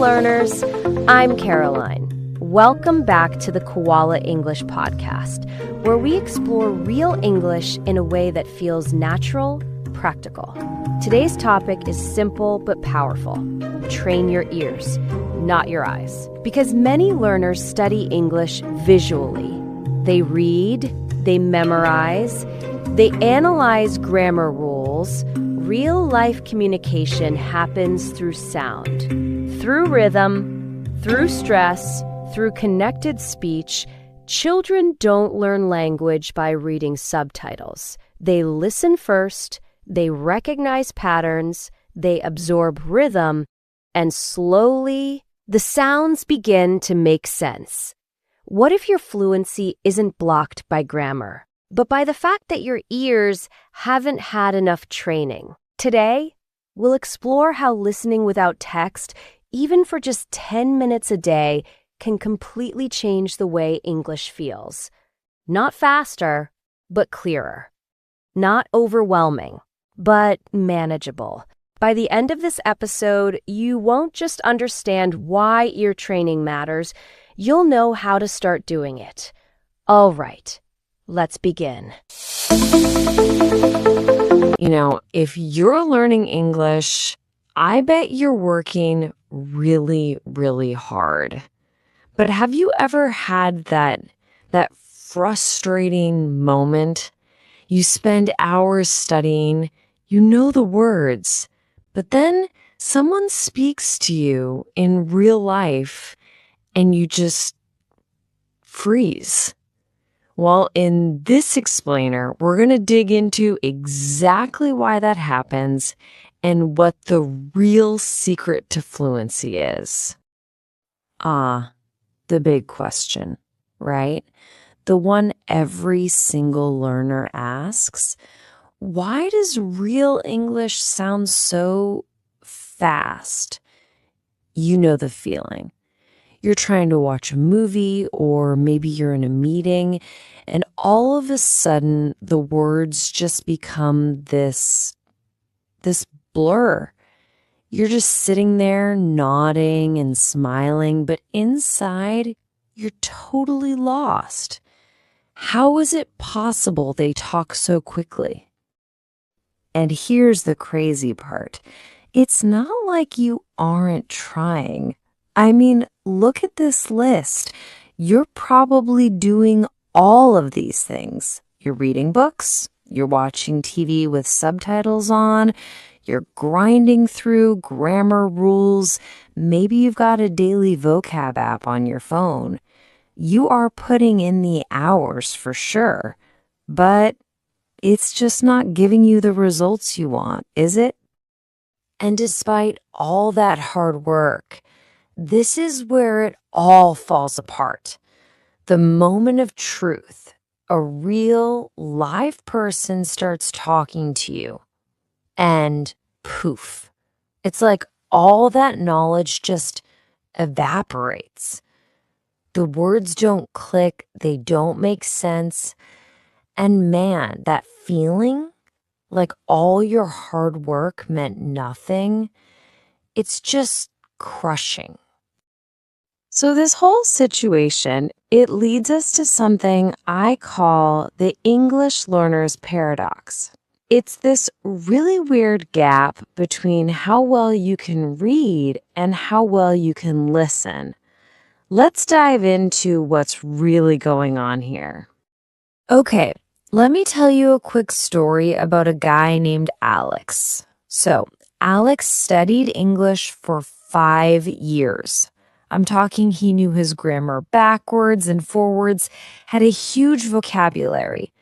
learners. I'm Caroline. Welcome back to the Koala English Podcast, where we explore real English in a way that feels natural, practical. Today's topic is simple but powerful. Train your ears, not your eyes. Because many learners study English visually. They read, they memorize, they analyze grammar rules. Real-life communication happens through sound, through rhythm, through stress, through connected speech. Children don't learn language by reading subtitles. They listen first, they recognize patterns, they absorb rhythm, and slowly, the sounds begin to make sense. What if your fluency isn't blocked by grammar, but by the fact that your ears haven't had enough training? Today, we'll explore how listening without text, even for just 10 minutes a day, can completely change the way English feels. Not faster, but clearer. Not overwhelming, but manageable. By the end of this episode, you won't just understand why ear training matters, you'll know how to start doing it. All right, let's begin. You know, if you're learning English, I bet you're working really, really hard. But have you ever had that frustrating moment? You spend hours studying, you know the words, but then someone speaks to you in real life and you just freeze. Well, in this explainer, we're going to dig into exactly why that happens and what the real secret to fluency is. The big question, right? The one every single learner asks. Why does real English sound so fast? You know the feeling. You're trying to watch a movie, or maybe you're in a meeting, and all of a sudden the words just become this blur. You're just sitting there nodding and smiling, but inside you're totally lost. How is it possible they talk so quickly? And here's the crazy part. It's not like you aren't trying. I mean, look at this list. You're probably doing all of these things. You're reading books, you're watching TV with subtitles on, you're grinding through grammar rules, maybe you've got a daily vocab app on your phone. You are putting in the hours for sure, but it's just not giving you the results you want, is it? And despite all that hard work, this is where it all falls apart. The moment of truth, a real live person starts talking to you, and poof, it's like all that knowledge just evaporates. The words don't click, they don't make sense, and man, that feeling like all your hard work meant nothing, it's just crushing. So this whole situation, it leads us to something I call the English learner's paradox. It's this really weird gap between how well you can read and how well you can listen. Let's dive into what's really going on here. Okay, let me tell you a quick story about a guy named Alex. So, Alex studied English for 5 years. I'm talking he knew his grammar backwards and forwards, had a huge vocabulary.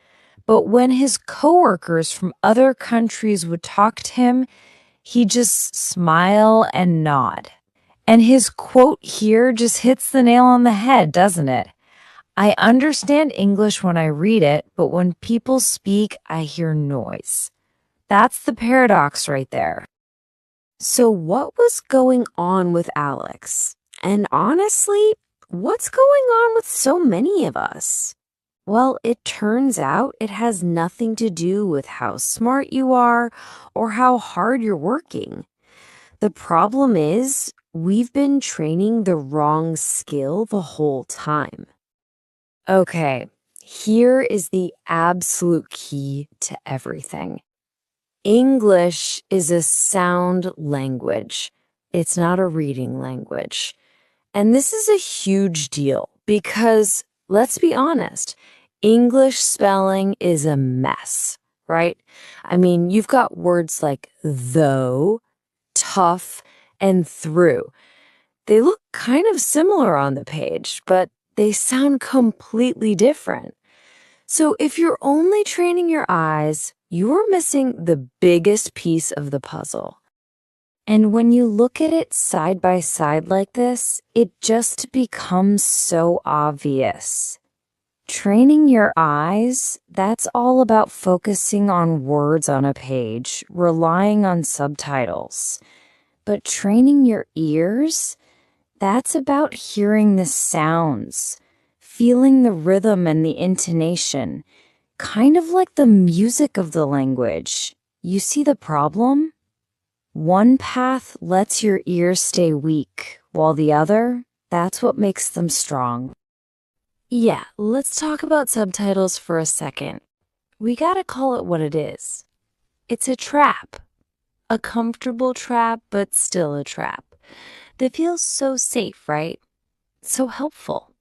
But when his coworkers from other countries would talk to him, he'd just smile and nod. And his quote here just hits the nail on the head, doesn't it? I understand English when I read it, but when people speak, I hear noise. That's the paradox right there. So what was going on with Alex? And honestly, what's going on with so many of us? Well, it turns out it has nothing to do with how smart you are or how hard you're working. The problem is we've been training the wrong skill the whole time. Okay, here is the absolute key to everything. English is a sound language. It's not a reading language. And this is a huge deal because, let's be honest, English spelling is a mess, right? I mean, you've got words like though, tough, and through. They look kind of similar on the page, but they sound completely different. So if you're only training your eyes, you're missing the biggest piece of the puzzle. And when you look at it side by side like this, it just becomes so obvious. Training your eyes, that's all about focusing on words on a page, relying on subtitles. But training your ears, that's about hearing the sounds, feeling the rhythm and the intonation, kind of like the music of the language. You see the problem? One path lets your ears stay weak, while the other, that's what makes them strong. Yeah, let's talk about subtitles for a second. We gotta call it what it is. It's a trap. A comfortable trap, but still a trap. That feels so safe, right? So helpful.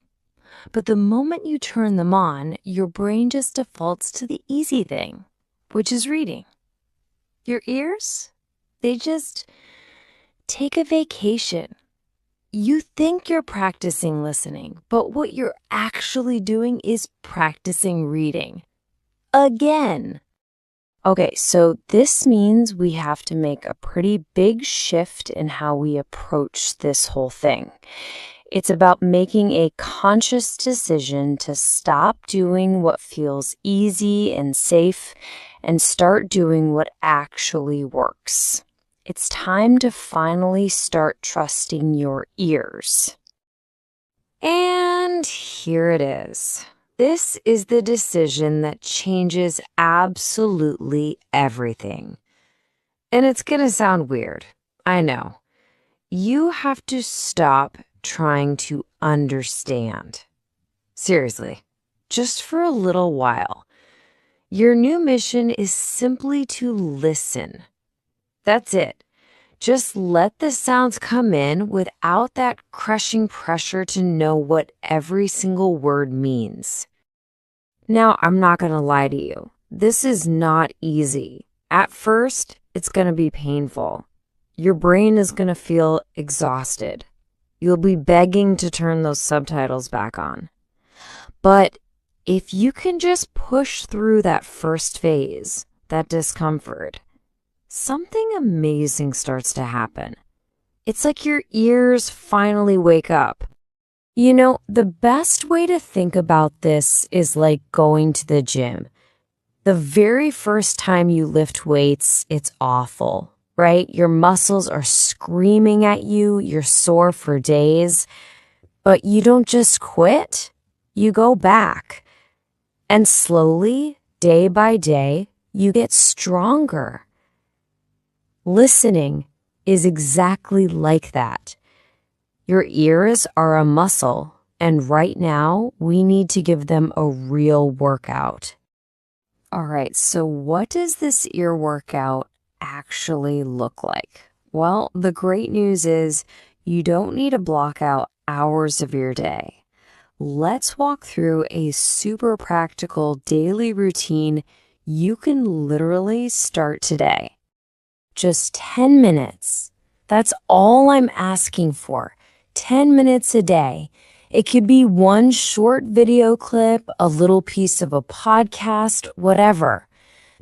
But the moment you turn them on, your brain just defaults to the easy thing, which is reading. Your ears? They just take a vacation. You think you're practicing listening, but what you're actually doing is practicing reading. Again. Okay, so this means we have to make a pretty big shift in how we approach this whole thing. It's about making a conscious decision to stop doing what feels easy and safe and start doing what actually works. It's time to finally start trusting your ears. And here it is. This is the decision that changes absolutely everything. And it's going to sound weird. I know. You have to stop trying to understand. Seriously, just for a little while. Your new mission is simply to listen. That's it. Just let the sounds come in without that crushing pressure to know what every single word means. Now, I'm not going to lie to you. This is not easy. At first, it's going to be painful. Your brain is going to feel exhausted. You'll be begging to turn those subtitles back on. But if you can just push through that first phase, that discomfort, something amazing starts to happen. It's like your ears finally wake up. You know, the best way to think about this is like going to the gym. The very first time you lift weights, it's awful, right? Your muscles are screaming at you, you're sore for days, but you don't just quit, you go back. And slowly, day by day, you get stronger. Listening is exactly like that. Your ears are a muscle, and right now, we need to give them a real workout. All right, so what does this ear workout actually look like? Well, the great news is you don't need to block out hours of your day. Let's walk through a super practical daily routine you can literally start today. Just 10 minutes. That's all I'm asking for. 10 minutes a day. It could be one short video clip, a little piece of a podcast, whatever.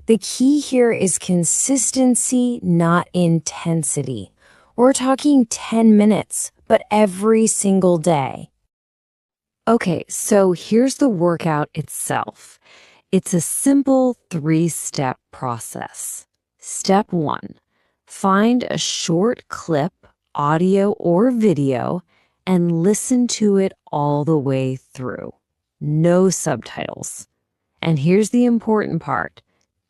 The key here is consistency, not intensity. We're talking 10 minutes, but every single day. Okay, so here's the workout itself. It's a simple 3-step process. Step 1, find a short clip, audio or video, and listen to it all the way through. No subtitles. And here's the important part.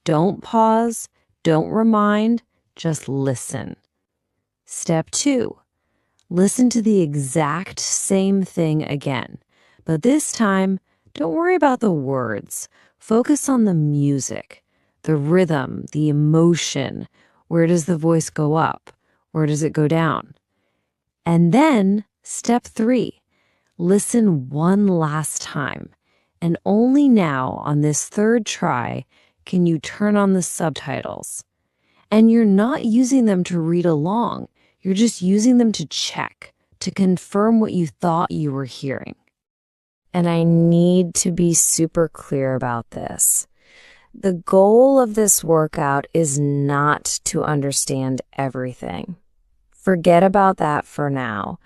Don't pause, don't remind, just listen. Step 2, Listen to the exact same thing again. But this time, don't worry about the words. Focus on the music, the rhythm, the emotion. Where does the voice go up? Where does it go down? And then, step 3, listen one last time. And only now, on this third try, can you turn on the subtitles. And you're not using them to read along. You're just using them to check, to confirm what you thought you were hearing. And I need to be super clear about this. The goal of this workout is not to understand everything. Forget about that for now.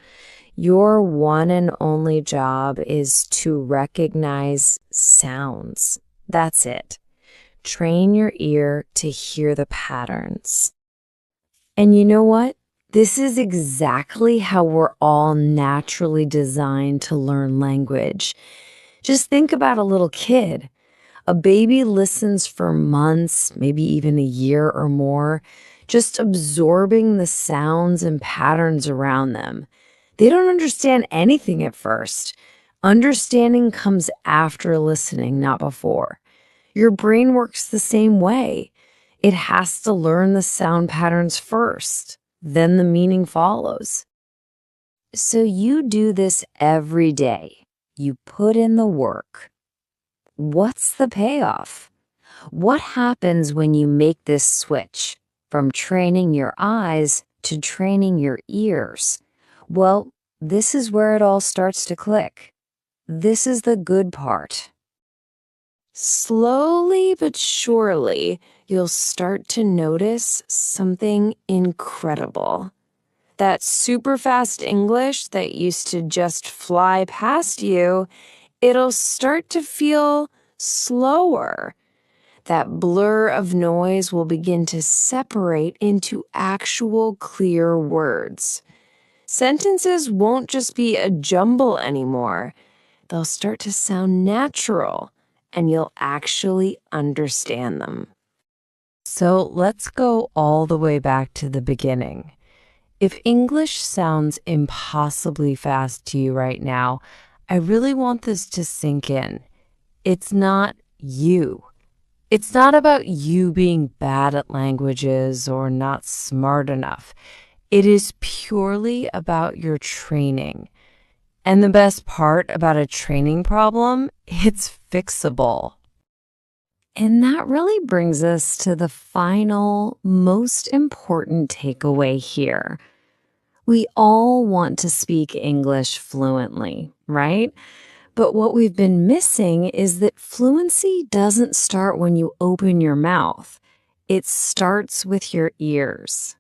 Your one and only job is to recognize sounds. That's it. Train your ear to hear the patterns. And you know what? This is exactly how we're all naturally designed to learn language. Just think about a little kid. A baby listens for months, maybe even a year or more, just absorbing the sounds and patterns around them. They don't understand anything at first. Understanding comes after listening, not before. Your brain works the same way. It has to learn the sound patterns first, then the meaning follows. So you do this every day. You put in the work. What's the payoff? What happens when you make this switch from training your eyes to training your ears? Well, this is where it all starts to click. This is the good part. Slowly but surely, you'll start to notice something incredible. That super fast English that used to just fly past you, it'll start to feel slower. That blur of noise will begin to separate into actual clear words. Sentences won't just be a jumble anymore. They'll start to sound natural, and you'll actually understand them. So let's go all the way back to the beginning. If English sounds impossibly fast to you right now, I really want this to sink in. It's not you. It's not about you being bad at languages or not smart enough. It is purely about your training. And the best part about a training problem, it's fixable. And that really brings us to the final, most important takeaway here. We all want to speak English fluently, right? But what we've been missing is that fluency doesn't start when you open your mouth. It starts with your ears.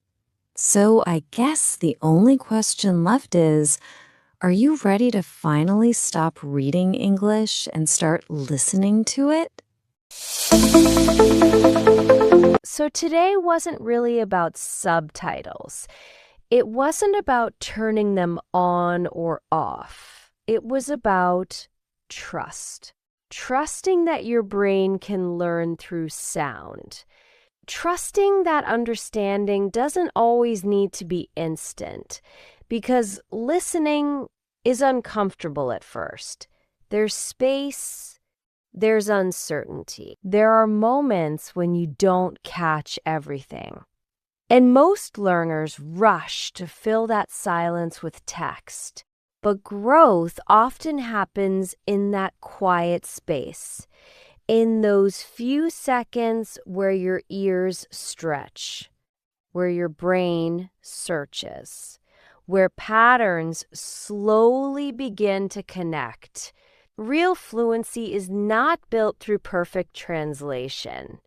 So I guess the only question left is, are you ready to finally stop reading English and start listening to it? So today wasn't really about subtitles. It wasn't about turning them on or off. It was about trust. Trusting that your brain can learn through sound. Trusting that understanding doesn't always need to be instant, because listening is uncomfortable at first. There's space, there's uncertainty. There are moments when you don't catch everything. And most learners rush to fill that silence with text. But growth often happens in that quiet space, in those few seconds where your ears stretch, where your brain searches, where patterns slowly begin to connect. Real fluency is not built through perfect translation.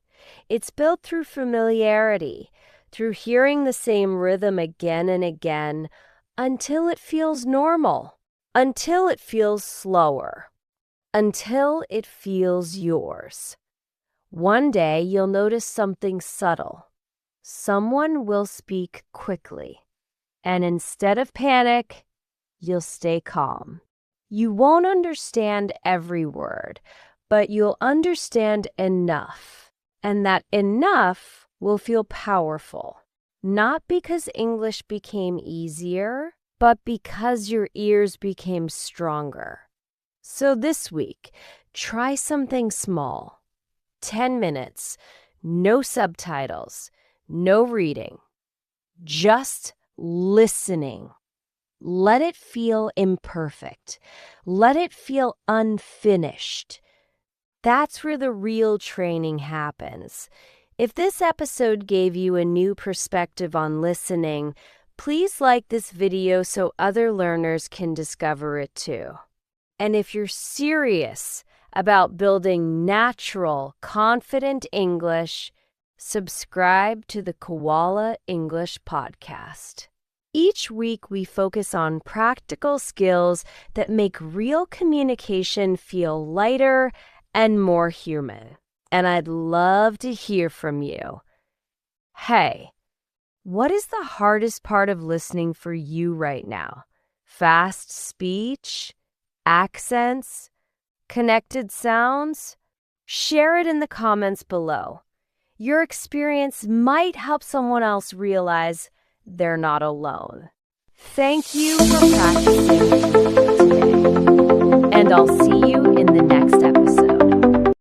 It's built through familiarity, through hearing the same rhythm again and again until it feels normal, until it feels slower, until it feels yours. One day you'll notice something subtle. Someone will speak quickly, and instead of panic, you'll stay calm. You won't understand every word, but you'll understand enough, and that enough will feel powerful. Not because English became easier, but because your ears became stronger. So this week, try something small. 10 minutes, no subtitles, no reading, just listening. Let it feel imperfect. Let it feel unfinished. That's where the real training happens. If this episode gave you a new perspective on listening, please like this video so other learners can discover it too. And if you're serious about building natural, confident English, subscribe to the Koala English Podcast. Each week, we focus on practical skills that make real communication feel lighter and more human. And I'd love to hear from you. Hey, what is the hardest part of listening for you right now? Fast speech? Accents? Connected sounds? Share it in the comments below. Your experience might help someone else realize they're not alone. Thank you for practicing today, and I'll see you in the next episode.